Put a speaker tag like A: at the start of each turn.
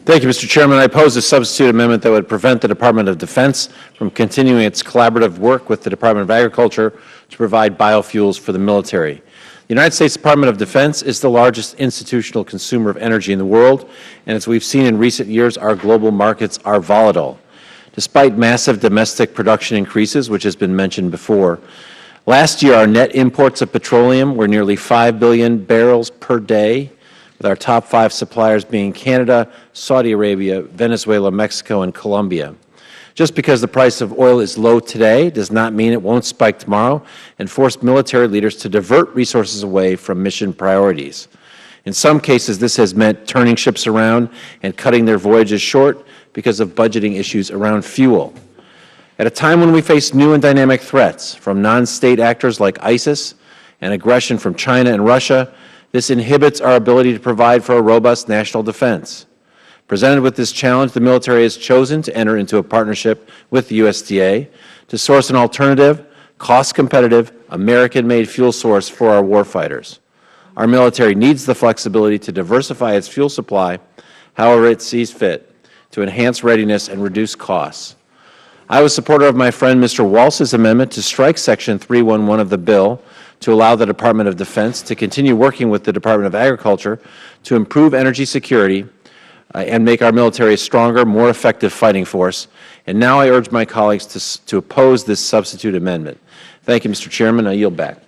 A: Thank you, Mr. Chairman. I oppose a substitute amendment that would prevent the Department of Defense from continuing its collaborative work with the Department of Agriculture to provide biofuels for the military. The United States Department of Defense is the largest institutional consumer of energy in the world, and as we've seen in recent years, our global markets are volatile. Despite massive domestic production increases, which has been mentioned before, last year our net imports of petroleum were nearly 5 billion barrels per day, with our top 5 suppliers being Canada, Saudi Arabia, Venezuela, Mexico, and Colombia. Just because the price of oil is low today does not mean it won't spike tomorrow and force military leaders to divert resources away from mission priorities. In some cases, this has meant turning ships around and cutting their voyages short because of budgeting issues around fuel. At a time when we face new and dynamic threats from non-state actors like ISIS and aggression from China and Russia, this inhibits our ability to provide for a robust national defense. Presented with this challenge, the military has chosen to enter into a partnership with the USDA to source an alternative, cost-competitive, American-made fuel source for our warfighters. Our military needs the flexibility to diversify its fuel supply however it sees fit to enhance readiness and reduce costs. I was a supporter of my friend Mr. Walsh's amendment to strike Section 311 of the bill to allow the Department of Defense to continue working with the Department of Agriculture to improve energy security and make our military a stronger, more effective fighting force. And now I urge my colleagues to oppose this substitute amendment. Thank you, Mr. Chairman. I yield back.